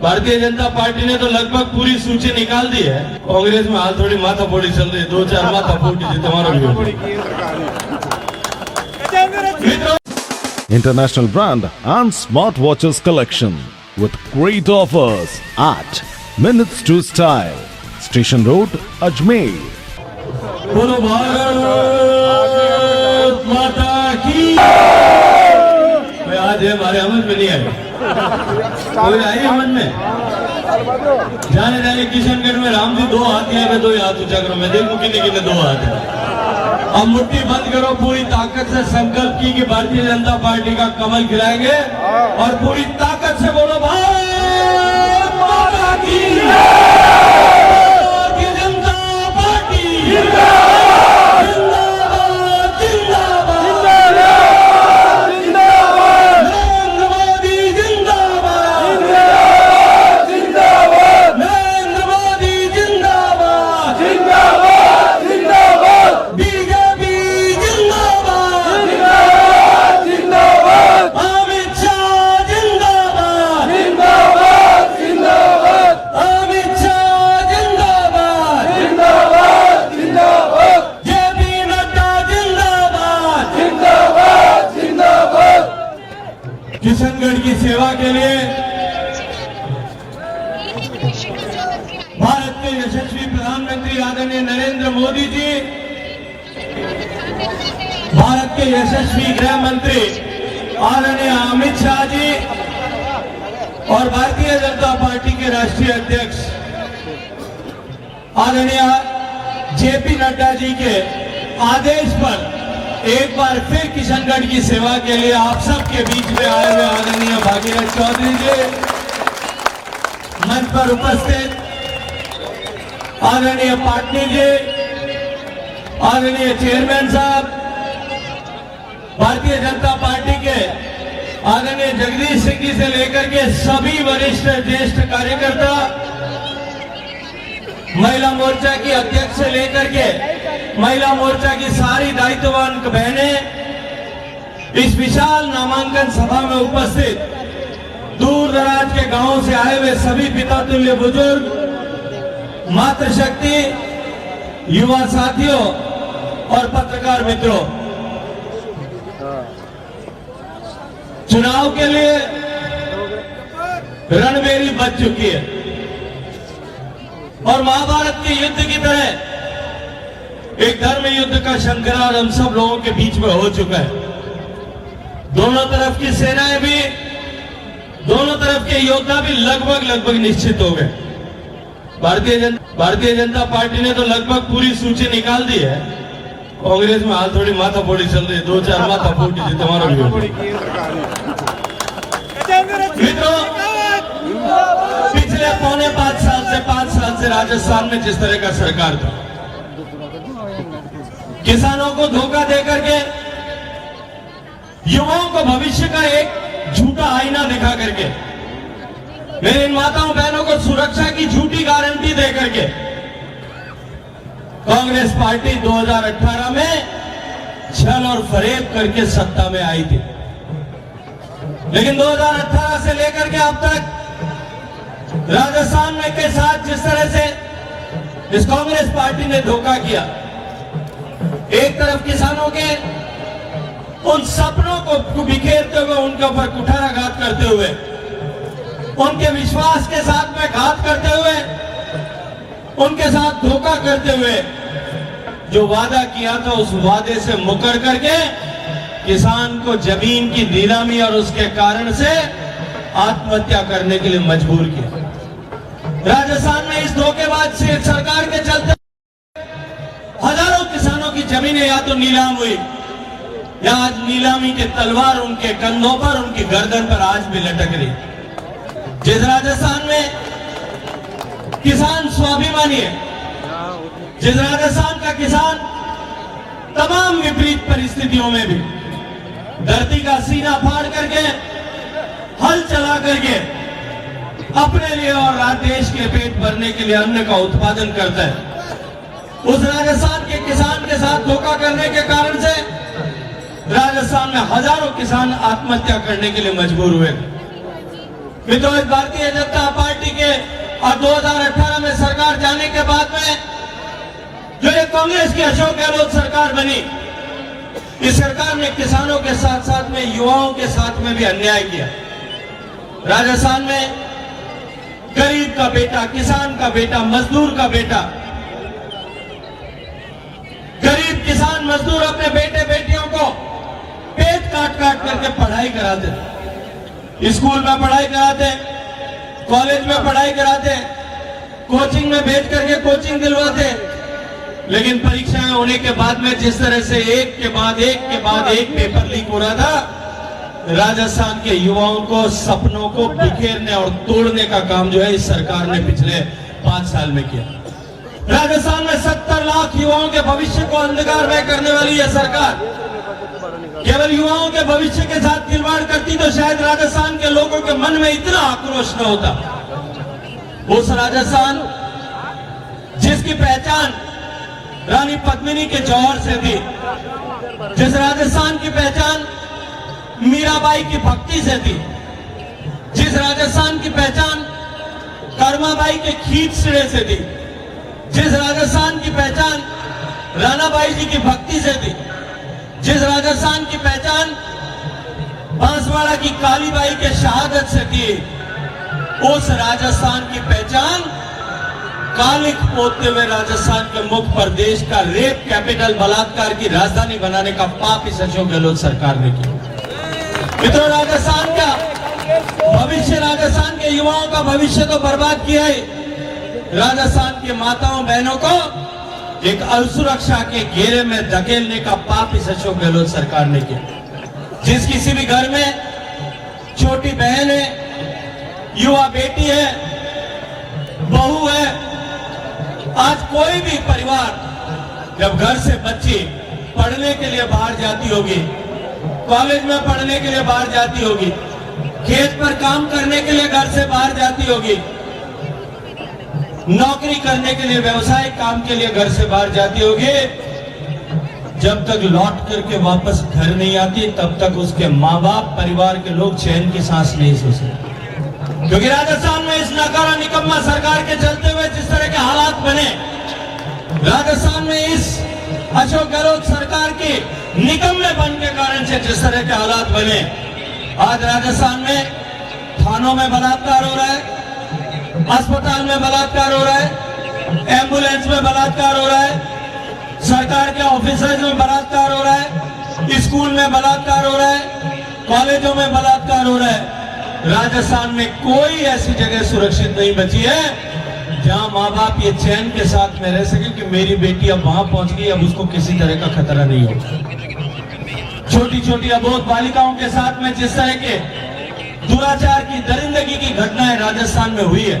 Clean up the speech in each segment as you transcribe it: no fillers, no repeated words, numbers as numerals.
Bharatiya Janata party ने तो लगभग पूरी सूची निकाल दी है। कांग्रेस में हाल थोड़ी माथाफोड़ी चल रही है, 2-4 माथाफोड़ी जी तुम्हारा भी। International brand and smartwatches collection with great offers at Minutes to Style, Station Road, Ajmer. बोलो भारत माता की। आज हमारे अमन में नहीं आए, कोई आई अमन में? जाने जाने किशनगढ़ में राम जी 2 हाथ है, 2 हाथ ऊंचा करो, मैं देखूं कितने कितने 2 हाथ है। अब मुट्ठी बंद करो, पूरी ताकत से संकल्प की कि भारतीय जनता पार्टी का कमल खिलाएंगे और पूरी ताकत से बोलो भारत माता की। भारतीय जनता पार्टी जिंदाबाद जिंदाबाद जिंदाबाद। नरेंद्र मोदी जिंदाबाद जिंदाबाद। नरेंद्र मोदी जिंदाबाद जिंदाबाद जिंदाबाद। बीजेपी जिंदाबाद जिंदाबाद जिंदाबाद। अमित शाह जिंदाबाद जिंदाबाद जिंदाबाद। अमित शाह जिंदाबाद जिंदाबाद जिंदाबाद। जेपी नड्डा जिंदाबाद जिंदाबाद जिंदाबाद। किशनगढ़ की सेवा के लिए भारत के यशस्वी प्रधानमंत्री आदरणीय नरेंद्र मोदी जी, भारत के यशस्वी गृह मंत्री आदरणीय अमित शाह जी और भारतीय जनता पार्टी के राष्ट्रीय अध्यक्ष आदरणीय जेपी नड्डा जी के आदेश पर एक बार फिर किशनगढ़ की सेवा के लिए आप सबके बीच में आए हुए आदरणीय भागीरथ चौधरी जी, मंच पर उपस्थित आदरणीय पाटनी जी, आदरणीय चेयरमैन साहब, भारतीय जनता पार्टी के आदरणीय जगदीश सिंह जी से लेकर के सभी वरिष्ठ ज्येष्ठ कार्यकर्ता, महिला मोर्चा की अध्यक्ष से लेकर के महिला मोर्चा की सारी दायित्ववान बहनें, इस विशाल नामांकन सभा में उपस्थित दूर दराज के गांवों से आए हुए सभी पिता तुल्य बुजुर्ग, मातृशक्ति, युवा साथियों और पत्रकार मित्रों, चुनाव के लिए रणभेरी बज चुकी है और महाभारत के युद्ध की तरह एक धर्म युद्ध का शंखनाद हम सब लोगों के बीच में हो चुका है। दोनों तरफ की सेनाएं भी, दोनों तरफ के योद्धा भी लगभग निश्चित हो गए। भारतीय जनता पार्टी ने तो लगभग पूरी सूची निकाल दी है। कांग्रेस में हाल थोड़ी माथाफोड़ी चल रही है, 2-4 माथाफोड़ी जी तुम्हारा भी। मित्रों, पिछले 5 साल से राजस्थान में जिस तरह का सरकार था, किसानों को धोखा देकर के युवाओं को भविष्य का एक झूठा आईना दिखा करके, मेरी माताओं बहनों को सुरक्षा की झूठी गारंटी देकर के कांग्रेस पार्टी 2018 में छल और फरेब करके सत्ता में आई थी। लेकिन 2018 से लेकर के अब तक राजस्थान में के साथ जिस तरह से इस कांग्रेस पार्टी ने धोखा किया, एक तरफ किसानों के उन सपनों को बिखेरते हुए, उनके ऊपर कुठाराघात करते हुए, उनके विश्वास के साथ में घात करते हुए, उनके साथ धोखा करते हुए जो वादा किया था उस वादे से मुकर करके किसान को जमीन की नीलामी और उसके कारण से आत्महत्या करने के लिए मजबूर किया। राजस्थान में इस धोखेबाज सरकार के चलते हजारों किसानों की जमीनें या तो नीलाम हुई या आज नीलामी के तलवार उनके कंधों पर, उनकी गर्दन पर आज भी लटक रही। जिस राजस्थान में किसान स्वाभिमानी है, जिस राजस्थान का किसान तमाम विपरीत परिस्थितियों में भी धरती का सीना फाड़ करके, हल चला करके अपने लिए और देश के पेट भरने के लिए अन्न का उत्पादन करता है, उस राजस्थान के किसान के साथ धोखा करने के कारण से राजस्थान में हजारों किसान आत्महत्या करने के लिए मजबूर हुए। मित्रों, भारतीय जनता पार्टी और 2018 में सरकार जाने के बाद में जो ये कांग्रेस की अशोक गहलोत सरकार बनी, इस सरकार ने किसानों के साथ साथ में युवाओं के साथ में भी अन्याय किया। राजस्थान में गरीब का बेटा, किसान का बेटा, मजदूर का बेटा, गरीब किसान मजदूर अपने बेटे बेटियों को पेट काट काट करके पढ़ाई कराते, स्कूल में पढ़ाई कराते, कॉलेज में पढ़ाई कराते, कोचिंग में भेज करके कोचिंग दिलवाते, लेकिन परीक्षाएं होने के बाद में जिस तरह से एक के बाद एक पेपर लीक हो रहा था, राजस्थान के युवाओं को सपनों को बिखेरने और तोड़ने का काम जो है इस सरकार ने पिछले 5 साल में किया। राजस्थान में 70 लाख युवाओं के भविष्य को अंधकारमय करने वाली यह सरकार केवल युवाओं के भविष्य के साथ खिलवाड़ करती तो शायद राजस्थान के लोगों के मन में इतना आक्रोश न होता। उस राजस्थान जिसकी पहचान रानी पद्मिनी के जौहर से थी, जिस राजस्थान की पहचान मीराबाई की भक्ति से थी, जिस राजस्थान की पहचान कर्माबाई के खींचड़े से थी, जिस राजस्थान की पहचान रानाबाई जी की भक्ति से थी, जिस राजस्थान की पहचान बांसवाड़ा की कालीबाई के शहादत से थी, उस राजस्थान की पहचान कालिक पोतते हुए राजस्थान के मुख्य प्रदेश का रेप कैपिटल, बलात्कार की राजधानी बनाने का पाप इस अशोक गहलोत सरकार ने किया। मित्रों, राजस्थान का भविष्य, राजस्थान के युवाओं का भविष्य तो बर्बाद किया है। राजस्थान के माताओं बहनों को एक असुरक्षा के घेरे में धकेलने का पाप इस अशोक गहलोत सरकार ने किया। जिस किसी भी घर में छोटी बहन है, युवा बेटी है, बहू है, आज कोई भी परिवार जब घर से बच्ची पढ़ने के लिए बाहर जाती होगी, कॉलेज में पढ़ने के लिए बाहर जाती होगी, खेत पर काम करने के लिए घर से बाहर जाती होगी, नौकरी करने के लिए, व्यवसायिक काम के लिए घर से बाहर जाती होगी, जब तक लौट करके वापस घर नहीं आती तब तक उसके माँ बाप, परिवार के लोग चैन की सांस नहीं सो सकते। क्योंकि राजस्थान में इस नकारा निकम्मा सरकार के चलते हुए जिस तरह के हालात बने, राजस्थान में इस अशोक गहलोत सरकार के निकम्मे बन के कारण से जिस तरह के हालात बने, आज राजस्थान में थानों में बलात्कार हो रहा है, अस्पताल में बलात्कार हो रहा है, एम्बुलेंस में बलात्कार हो रहा है, सरकार के ऑफिसर्स में बलात्कार हो रहा है, स्कूल में बलात्कार हो रहा है, कॉलेजों में बलात्कार हो रहा है। राजस्थान में कोई ऐसी जगह सुरक्षित नहीं बची है जहां माँ बाप ये चैन के साथ में रह सके कि मेरी बेटी अब वहां पहुंच गई, अब उसको किसी तरह का खतरा नहीं होगा। छोटी छोटी अबोध बालिकाओं के साथ में जिस तरह के दुराचार की, दरिंदगी की घटनाएं राजस्थान में हुई है,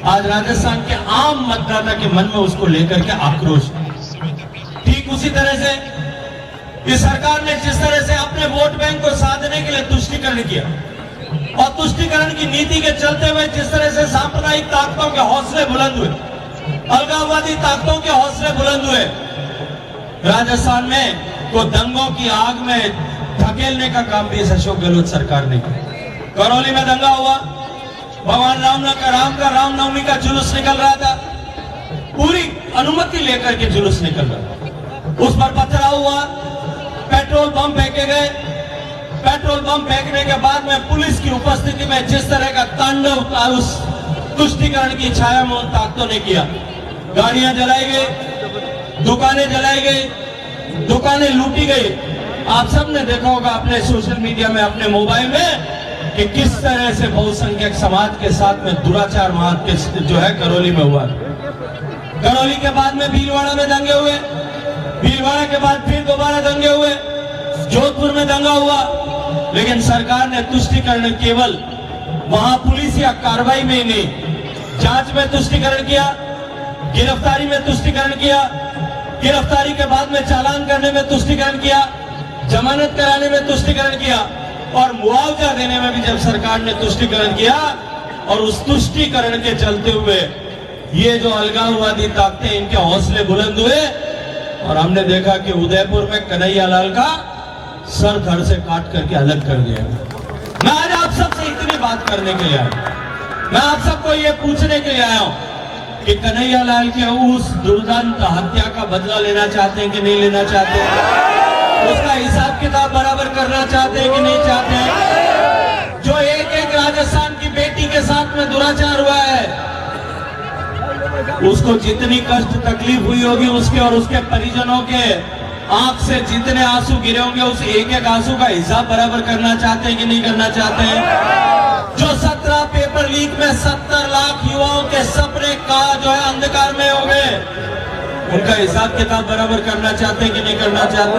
आज राजस्थान के आम मतदाता के मन में उसको लेकर के आक्रोश। ठीक उसी तरह से इस सरकार ने जिस तरह से अपने वोट बैंक को साधने के लिए तुष्टीकरण किया और तुष्टीकरण की नीति के चलते हुए जिस तरह से सांप्रदायिक ताकतों के हौसले बुलंद हुए, अलगाववादी ताकतों के हौसले बुलंद हुए, राजस्थान में को दंगों की आग में धकेलने का काम भी इस अशोक गहलोत सरकार ने किया। करौली में दंगा हुआ, भगवान राम का रामनवमी का जुलूस निकल रहा था, पूरी अनुमति लेकर के जुलूस निकल रहा था, उस पर पथराव हुआ, पेट्रोल बम फेंके गए। पेट्रोल बम फेंकने के बाद में पुलिस की उपस्थिति में जिस तरह का तांडव उस तुष्टीकरण की छाया में उन ताकतों ने किया, गाड़ियां जलाई गई, दुकानें जलाई गई, दुकानें लूटी गई। आप सबने देखा होगा अपने सोशल मीडिया में, अपने मोबाइल में कि किस तरह से बहुसंख्यक समाज के साथ में दुराचार वहां के जो है करौली में हुआ। करौली के बाद में भीलवाड़ा में दंगे हुए, भीलवाड़ा के बाद फिर दोबारा दंगे हुए, जोधपुर में दंगा हुआ, लेकिन सरकार ने तुष्टीकरण केवल वहां पुलिस या कार्रवाई में नहीं, जांच में तुष्टीकरण किया, गिरफ्तारी में तुष्टीकरण किया, गिरफ्तारी के बाद में चालान करने में तुष्टीकरण किया, जमानत कराने में तुष्टीकरण किया और मुआवजा देने में भी जब सरकार ने तुष्टीकरण किया। और उस तुष्टीकरण के चलते हुए ये जो अलगाववादी ताकतें, इनके हौसले बुलंद हुए और हमने देखा कि उदयपुर में कन्हैयालाल का सर धड़ से काट करके अलग कर दिया। मैं आज आप सबसे इतनी बात करने के लिए आया मैं आप सबको ये पूछने के लिए आया हूं कि कन्हैया लाल के उस दुर्दांत हत्या का बदला लेना चाहते हैं कि नहीं लेना चाहते हैं? उसका हिसाब किताब बराबर करना चाहते हैं कि नहीं चाहते हैं? जो एक एक राजस्थान की बेटी के साथ में दुराचार हुआ है, उसको जितनी कष्ट तकलीफ हुई होगी उसके और उसके परिजनों के आंख से जितने आंसू गिरे होंगे, उस एक एक आंसू का हिसाब बराबर करना चाहते हैं कि नहीं करना चाहते हैं? जो 17 पेपर लीक में 70 लाख युवाओं के सपने का जो है अंधकार में हो गए, उनका हिसाब किताब बराबर करना चाहते हैं कि नहीं करना चाहते?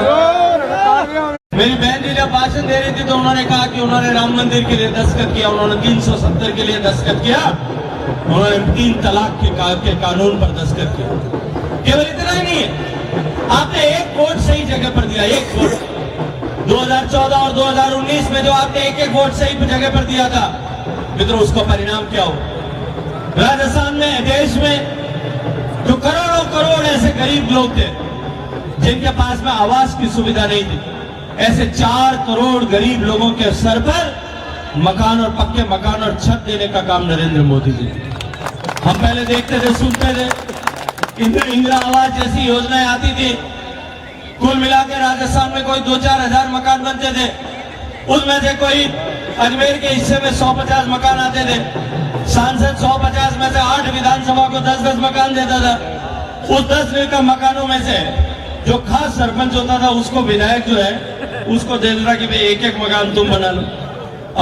मेरी बहन जी जब भाषण दे रही थी तो उन्होंने कहा कि उन्होंने राम मंदिर के लिए दस्तखत किया, उन्होंने 370 के लिए दस्तखत किया, उन्होंने 3 तलाक के कानून पर दस्तखत किया। केवल इतना ही नहीं है, आपने एक वोट सही जगह पर दिया, एक वोट 2014 और 2019 में जो आपने एक एक वोट सही जगह पर दिया था, मित्रों उसका परिणाम क्या हो? राजस्थान में, देश में जो करोड़ों करोड़ ऐसे गरीब लोग थे जिनके पास में आवास की सुविधा नहीं थी, ऐसे 4 करोड़ गरीब लोगों के सर पर मकान और पक्के मकान और छत देने का काम नरेंद्र मोदी जी ने। हम पहले देखते थे, सुनते थे, इंदिरा आवास जैसी योजनाएं आती थी, कुल मिलाकर राजस्थान में कोई 2-4 हजार मकान बनते थे, उसमें से कोई अजमेर के हिस्से में 150 मकान आते थे, सांसद 150 में से 8 विधानसभा को 10-10 मकान देता था। उस 10 मकानों में से जो खास सरपंच होता था उसको विधायक जो है उसको दे देता कि भाई एक एक मकान तुम बना लो।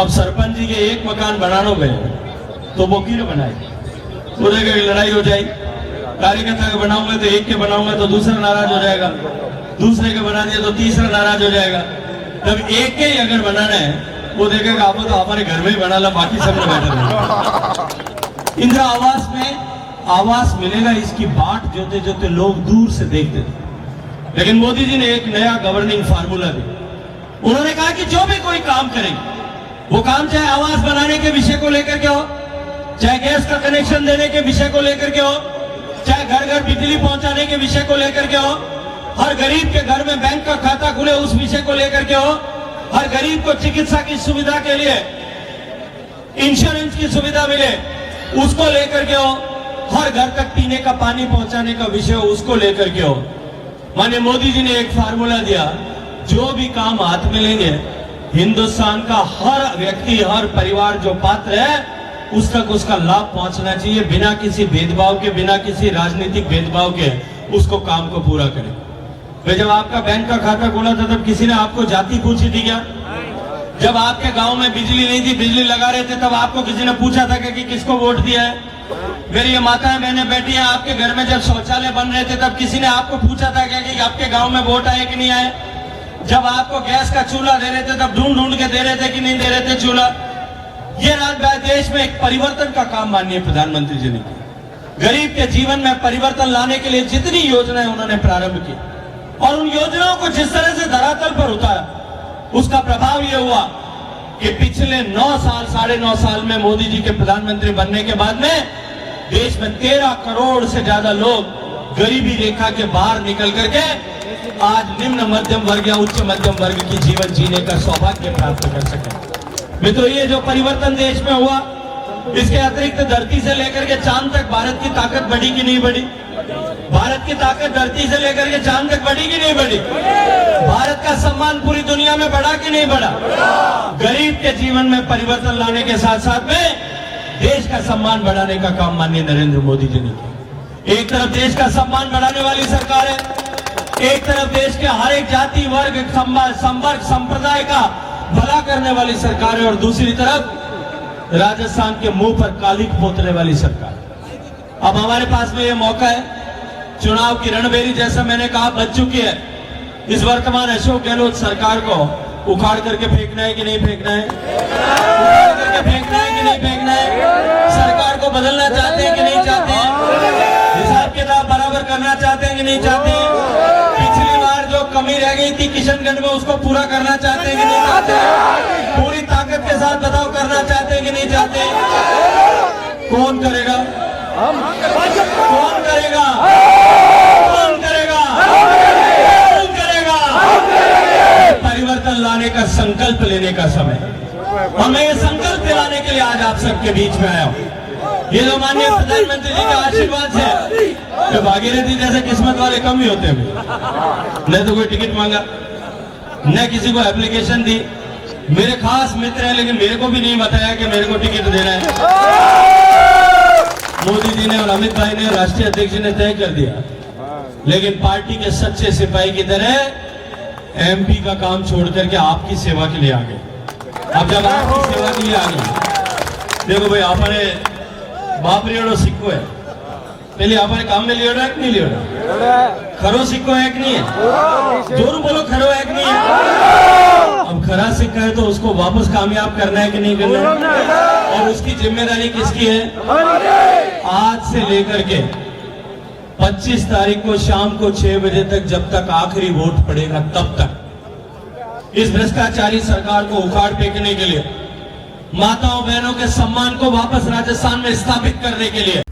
अब सरपंच जी के एक मकान बनाने गए तो वो क्यों बनाए, बोलेगा लड़ाई हो जाएगी, कार्यकर्ता के बनाऊंगा तो एक के बनाऊंगा तो दूसरा नाराज हो जाएगा, दूसरे के बना दिया तो तीसरा नाराज हो जाएगा। तब एक के ही अगर बनाना है वो देखेगा आपको तो हमारे घर में ही बना ला, बाकी सब में बैठे। इंदिरा आवास में आवास मिलेगा इसकी बाट जोते जोते लोग दूर से देखते थे, लेकिन मोदी जी ने एक नया गवर्निंग फार्मूला दिया। उन्होंने कहा कि जो भी कोई काम करेंगे वो काम चाहे आवास बनाने के विषय को लेकर के हो, चाहे गैस का कनेक्शन देने के विषय को लेकर के हो, चाहे घर घर बिजली पहुंचाने के विषय को लेकर के हो, हर गरीब के घर में बैंक का खाता खुले उस विषय को लेकर के हो, हर गरीब को चिकित्सा की सुविधा के लिए इंश्योरेंस की सुविधा मिले उसको लेकर के हो, हर घर तक पीने का पानी पहुंचाने का विषय हो उसको लेकर के हो। माननीय मोदी जी ने एक फार्मूला दिया, जो भी काम हाथ में लेंगे हिंदुस्तान का हर व्यक्ति, हर परिवार जो पात्र है उस तक उसका लाभ पहुंचना चाहिए, बिना किसी भेदभाव के, बिना किसी राजनीतिक भेदभाव के उसको काम को पूरा करें। भाई जब आपका बैंक का खाता खोला था तब किसी ने आपको जाति पूछी थी क्या? जब आपके गांव में बिजली नहीं थी, बिजली लगा रहे थे, तब आपको किसी ने पूछा था कि किसको वोट दिया है? मेरी ये माताएं बहनें बैठी हैं, आपके घर में जब शौचालय बन रहे थे तब किसी ने आपको पूछा था क्या कि आपके गांव में वोट आए कि नहीं आए? जब आपको गैस का चूल्हा दे रहे थे तब ढूंढ ढूंढ के दे रहे थे कि नहीं दे रहे थे चूल्हा? ये देश में एक परिवर्तन का काम माननीय प्रधानमंत्री जी ने किया। गरीब के जीवन में परिवर्तन लाने के लिए जितनी योजनाएं उन्होंने प्रारंभ की और उन योजनाओं को जिस तरह से धरातल पर उतारा, उसका प्रभाव यह हुआ कि पिछले 9 साल, 9.5 साल में मोदी जी के प्रधानमंत्री बनने के बाद में देश में 13 करोड़ से ज्यादा लोग गरीबी रेखा के बाहर निकल करके आज निम्न मध्यम वर्ग या उच्च मध्यम वर्ग की जीवन जीने का सौभाग्य प्राप्त कर सके। मित्रों, ये जो परिवर्तन देश में हुआ, इसके अतिरिक्त धरती से लेकर के चांद तक भारत की ताकत बढ़ी कि नहीं बढ़ी? भारत की ताकत धरती से लेकर के चांद तक बढ़ी कि नहीं बढ़ी? भारत का सम्मान पूरी दुनिया में बढ़ा कि नहीं बढ़ा? गरीब के जीवन में परिवर्तन लाने के साथ साथ में देश का सम्मान बढ़ाने का काम माननीय नरेंद्र मोदी जी ने किया। एक तरफ देश का सम्मान बढ़ाने वाली सरकार है, एक तरफ देश के हर एक जाति वर्ग संवर्ग संप्रदाय का भला करने वाली सरकार है, और दूसरी तरफ राजस्थान के मुंह पर कालिक पोतने वाली सरकार। अब हमारे पास में ये मौका है, चुनाव की रणभेरी जैसा मैंने कहा बच चुकी है। इस वर्तमान अशोक गहलोत सरकार को उखाड़ करके फेंकना है कि नहीं फेंकना है? उखाड़ करके फेंकना है कि नहीं फेंकना है? सरकार को बदलना चाहते हैं कि नहीं चाहते हैं? हिसाब किताब बराबर करना चाहते हैं कि नहीं चाहते हैं? पिछली बार जो कमी रह गई थी किशनगंज में उसको पूरा करना चाहते हैं कि नहीं चाहते हैं? पूरी ताकत के साथ बदलाव करना चाहते हैं कि नहीं चाहते? कौन करेगा? कौन करेगा? कौन करेगा? कौन करेगा? परिवर्तन लाने का संकल्प लेने का समय, और मैं ये संकल्प दिलाने के लिए आज आप सबके बीच में आया हूं। ये तो माननीय प्रधानमंत्री जी के आशीर्वाद से, ये भागीरथी जैसे किस्मत वाले कम ही होते हैं। न तो कोई टिकट मांगा, न किसी को एप्लीकेशन दी। मेरे खास मित्र हैं, लेकिन मेरे को भी नहीं बताया कि मेरे को टिकट देना है। मोदी जी ने और अमित भाई ने, राष्ट्रीय अध्यक्ष ने तय कर दिया, लेकिन पार्टी के सच्चे सिपाही की तरह एमपी का काम छोड़ करके आपकी सेवा के लिए आ गए। अब जब आपकी सेवा के लिए आ गए, देखो भाई, आपने बाप लियोड़ो सिक्को है, पहले आपने काम में लियोड़ा है कि नहीं लियोड़ा? खरो सिक्को है कि नहीं है? जोर बोलो, खरो है कि नहीं है? अब खरा सिक्का है तो उसको वापस कामयाब करना है कि नहीं करना है? और उसकी जिम्मेदारी किसकी है? आज से लेकर के 25 तारीख को शाम को 6 बजे तक, जब तक आखिरी वोट पड़ेगा तब तक इस भ्रष्टाचारी सरकार को उखाड़ फेंकने के लिए, माताओं बहनों के सम्मान को वापस राजस्थान में स्थापित करने के लिए